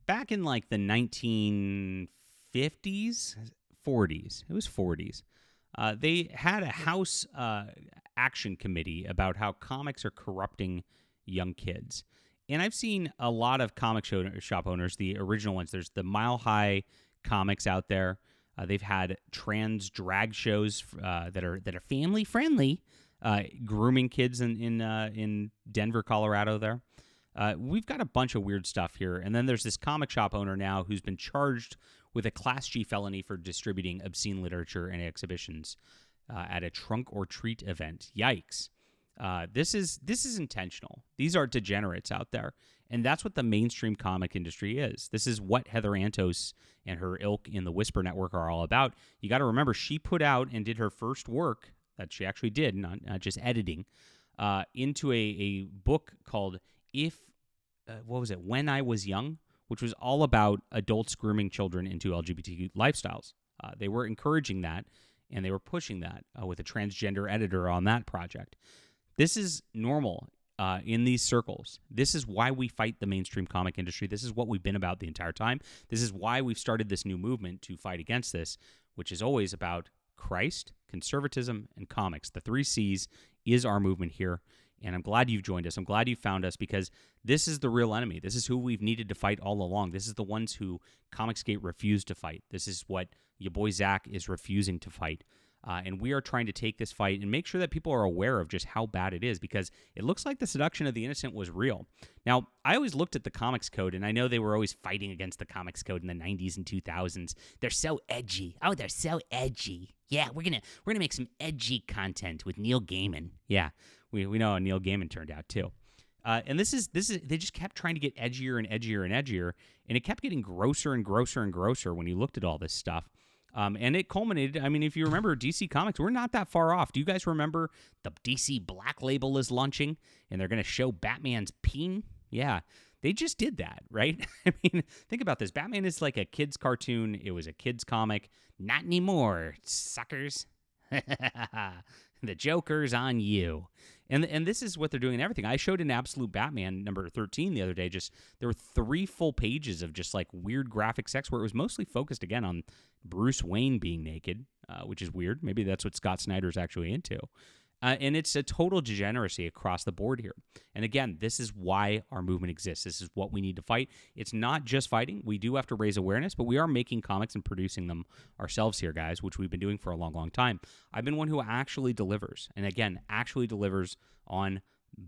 back in like the 1950s, 40s. It was 40s. They had a House action committee about how comics are corrupting young kids. And I've seen a lot of comic shop owners, the original ones. There's the Mile High Comics out there. They've had trans drag shows that are family friendly, grooming kids in Denver, Colorado. There, we've got a bunch of weird stuff here. And then there's this comic shop owner now who's been charged with a Class G felony for distributing obscene literature and exhibitions at a trunk or treat event. Yikes. This is intentional. These are degenerates out there. And that's what the mainstream comic industry is. This is what Heather Antos and her ilk in the Whisper Network are all about. You got to remember, she put out and did her first work that she actually did, not just editing, into a book called When I Was Young, which was all about adults grooming children into LGBTQ lifestyles. They were encouraging that, and they were pushing that with a transgender editor on that project. This is normal in these circles. This is why we fight the mainstream comic industry. This is what we've been about the entire time. This is why we've started this new movement to fight against this, which is always about Christ, conservatism, and comics. The 3 C's is our movement here. And I'm glad you've joined us. I'm glad you found us, because this is the real enemy. This is who we've needed to fight all along. This is the ones who ComicsGate refused to fight. This is what your boy Zack is refusing to fight. And we are trying to take this fight and make sure that people are aware of just how bad it is, because it looks like the seduction of the innocent was real. Now, I always looked at the Comics Code, and I know they were always fighting against the Comics Code in the 90s and 2000s. They're so edgy. Oh, they're so edgy. Yeah, we're gonna make some edgy content with Neil Gaiman. Yeah, we know how Neil Gaiman turned out too. And this is they just kept trying to get edgier and edgier and edgier, and it kept getting grosser and grosser and grosser when you looked at all this stuff. And it culminated, I mean, if you remember DC Comics, we're not that far off. Do you guys remember the DC Black Label is launching, and they're going to show Batman's peen? Yeah, they just did that, right? I mean, think about this. Batman is like a kid's cartoon. It was a kid's comic. Not anymore, suckers. The Joker's on you. And this is what they're doing in everything. I showed an Absolute Batman number 13 the other day. Just there were 3 full pages of just like weird graphic sex where it was mostly focused again on Bruce Wayne being naked, which is weird. Maybe that's what Scott Snyder's actually into. And it's a total degeneracy across the board here. And again, this is why our movement exists. This is what we need to fight. It's not just fighting. We do have to raise awareness, but we are making comics and producing them ourselves here, guys, which we've been doing for a long, long time. I've been one who actually delivers. And again, actually delivers on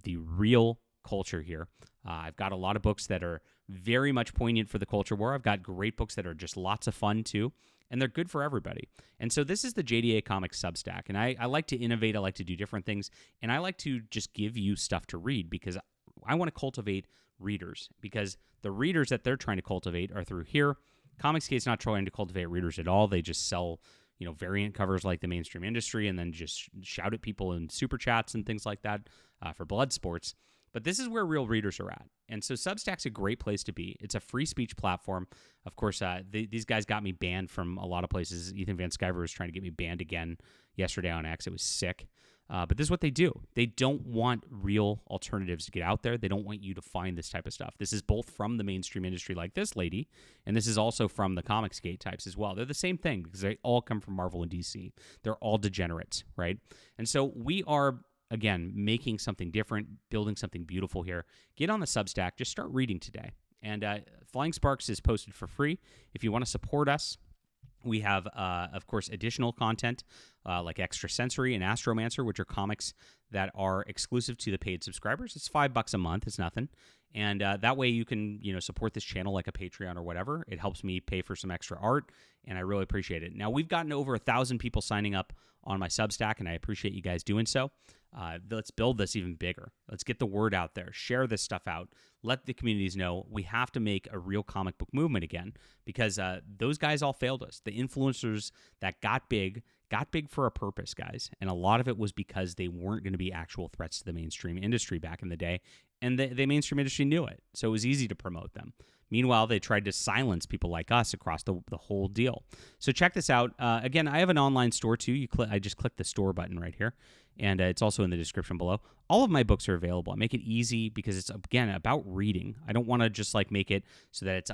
the real culture here. I've got a lot of books that are very much poignant for the culture war. I've got great books that are just lots of fun, too. And they're good for everybody. And so this is the JDA Comics Substack. And I like to innovate. I like to do different things. And I like to just give you stuff to read, because I want to cultivate readers, because the readers that they're trying to cultivate are through here. ComicsGate's not trying to cultivate readers at all. They just sell, variant covers like the mainstream industry, and then just shout at people in super chats and things like that for blood sports. But this is where real readers are at. And so Substack's a great place to be. It's a free speech platform. Of course, these guys got me banned from a lot of places. Ethan Van Sciver was trying to get me banned again yesterday on X. It was sick. But this is what they do. They don't want real alternatives to get out there. They don't want you to find this type of stuff. This is both from the mainstream industry like this lady, and this is also from the ComicsGate types as well. They're the same thing, because they all come from Marvel and DC. They're all degenerates, right? And so we are, again, making something different, building something beautiful here. Get on the Substack. Just start reading today. And Flying Sparks is posted for free. If you want to support us, we have, of course, additional content like Extrasensory and Astromancer, which are comics that are exclusive to the paid subscribers. It's $5 a month. It's nothing. And that way you can, support this channel like a Patreon or whatever. It helps me pay for some extra art, and I really appreciate it. Now, we've gotten over 1,000 people signing up on my Substack, and I appreciate you guys doing so. Let's build this even bigger. Let's get the word out there. Share this stuff out. Let the communities know. We have to make a real comic book movement again, because those guys all failed us. The influencers that got big for a purpose, guys. And a lot of it was because they weren't going to be actual threats to the mainstream industry back in the day. And the mainstream industry knew it. So it was easy to promote them. Meanwhile, they tried to silence people like us across the whole deal. So check this out. Again, I have an online store too. I just click the store button right here, and it's also in the description below. All of my books are available. I make it easy because it's, again, about reading. I don't want to just like make it so that it's,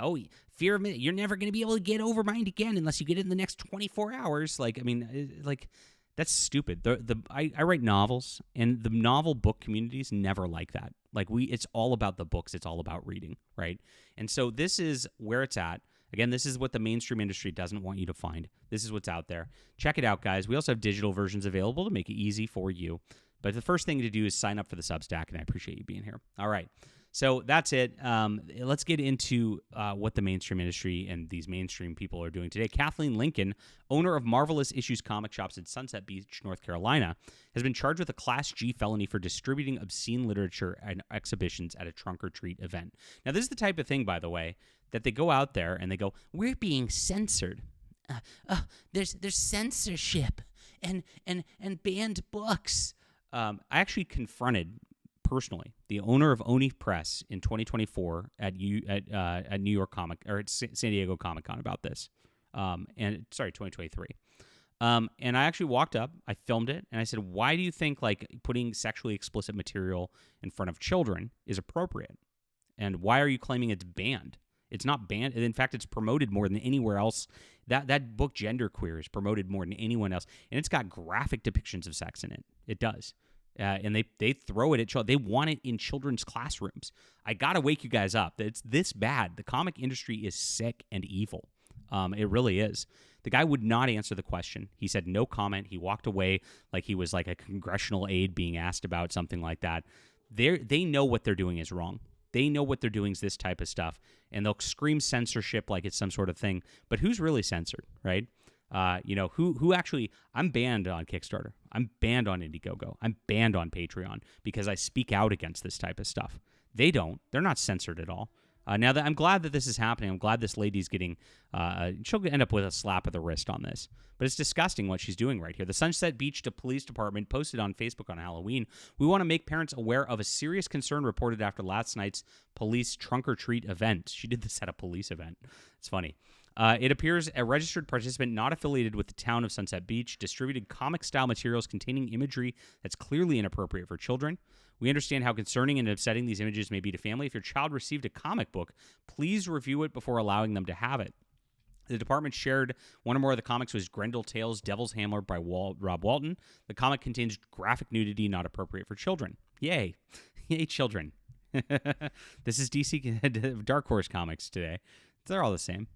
fear of you're never going to be able to get over mind again unless you get it in the next 24 hours. Like, I mean, that's stupid. I write novels, and the novel book communities never like that. Like it's all about the books. It's all about reading, right? And so this is where it's at. Again, this is what the mainstream industry doesn't want you to find. This is what's out there. Check it out, guys. We also have digital versions available to make it easy for you. But the first thing to do is sign up for the Substack, and I appreciate you being here. All right. So that's it. Let's get into what the mainstream industry and these mainstream people are doing today. Kathleen Lincoln, owner of Marvelous Issues comic shops in Sunset Beach, North Carolina, has been charged with a Class G felony for distributing obscene literature and exhibitions at a trunk-or-treat event. Now, this is the type of thing, by the way, that they go out there and they go, we're being censored. There's censorship and banned books. I actually confronted personally the owner of Oni Press in 2024 at New York Comic or at San Diego Comic Con about this, 2023. And I actually walked up, I filmed it, and I said, "Why do you think like putting sexually explicit material in front of children is appropriate? And why are you claiming it's banned? It's not banned. In fact, it's promoted more than anywhere else. That book, Genderqueer, is promoted more than anyone else, and it's got graphic depictions of sex in it. It does." And they throw it at children. They want it in children's classrooms. I got to wake you guys up. It's this bad. The comic industry is sick and evil. It really is. The guy would not answer the question. He said no comment. He walked away like he was like a congressional aide being asked about something like that. They know what they're doing is wrong. They know what they're doing is this type of stuff. And they'll scream censorship like it's some sort of thing. But who's really censored, right? Who actually, I'm banned on Kickstarter. I'm banned on Indiegogo. I'm banned on Patreon because I speak out against this type of stuff. They don't. They're not censored at all. Now that I'm glad that this is happening. I'm glad this lady's getting, she'll end up with a slap of the wrist on this. But it's disgusting what she's doing right here. The Sunset Beach Police Department posted on Facebook on Halloween, "We want to make parents aware of a serious concern reported after last night's police trunk-or-treat event." She did this at a police event. It's funny. It appears a registered participant not affiliated with the town of Sunset Beach distributed comic-style materials containing imagery that's clearly inappropriate for children. We understand how concerning and upsetting these images may be to family. If your child received a comic book, please review it before allowing them to have it. The department shared one or more of the comics was Grendel Tales, Devil's Hammer by Rob Walton. The comic contains graphic nudity not appropriate for children. Yay. Yay, children. This is DC Dark Horse Comics today. They're all the same.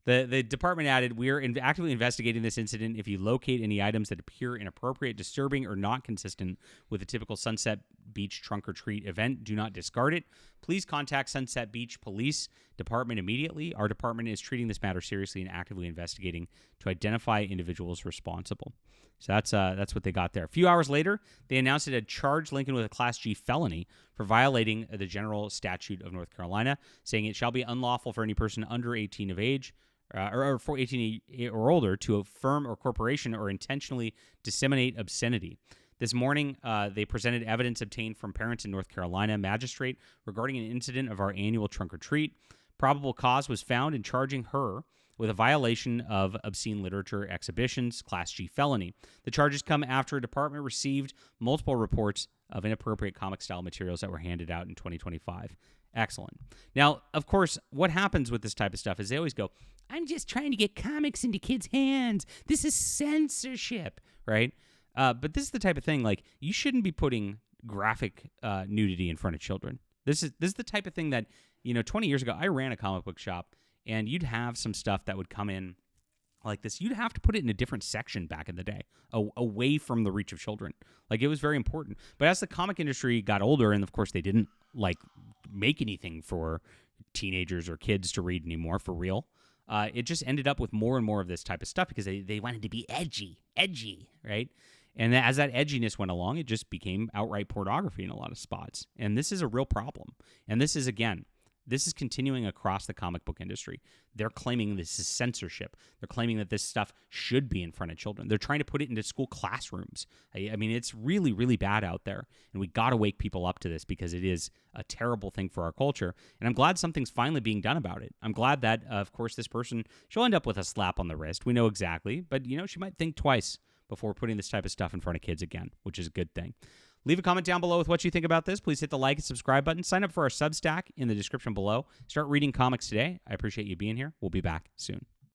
The department added, "We are actively investigating this incident. If you locate any items that appear inappropriate, disturbing, or not consistent with a typical Sunset Beach trunk-or-treat event, do not discard it. Please contact Sunset Beach Police Department immediately. Our department is treating this matter seriously and actively investigating to identify individuals responsible." So that's what they got there. A few hours later, they announced it had charged Lincoln with a Class G felony for violating the general statute of North Carolina, saying it shall be unlawful for any person under 18 of age or for 18 or older to a firm or corporation or intentionally disseminate obscenity. This morning, they presented evidence obtained from parents in North Carolina magistrate regarding an incident of our annual trunk-or-treat. Probable cause was found in charging her with a violation of obscene literature exhibitions, Class G felony. The charges come after a department received multiple reports of inappropriate comic-style materials that were handed out in 2025. Excellent. Now, of course, what happens with this type of stuff is they always go, "I'm just trying to get comics into kids' hands. This is censorship," right? But this is the type of thing, like, you shouldn't be putting graphic nudity in front of children. This is the type of thing that, 20 years ago, I ran a comic book shop, and you'd have some stuff that would come in like this. You'd have to put it in a different section back in the day, away from the reach of children. Like, it was very important. But as the comic industry got older, and of course they didn't, like, make anything for teenagers or kids to read anymore for real, it just ended up with more and more of this type of stuff because they wanted to be edgy, right? And as that edginess went along, it just became outright pornography in a lot of spots. And this is a real problem. And this is, again, This is continuing across the comic book industry. They're claiming this is censorship. They're claiming that this stuff should be in front of children. They're trying to put it into school classrooms. I mean, it's really, really bad out there. And we got to wake people up to this because it is a terrible thing for our culture. And I'm glad something's finally being done about it. I'm glad that, of course, this person, she'll end up with a slap on the wrist. We know exactly. But, she might think twice before putting this type of stuff in front of kids again, which is a good thing. Leave a comment down below with what you think about this. Please hit the like and subscribe button. Sign up for our Substack in the description below. Start reading comics today. I appreciate you being here. We'll be back soon.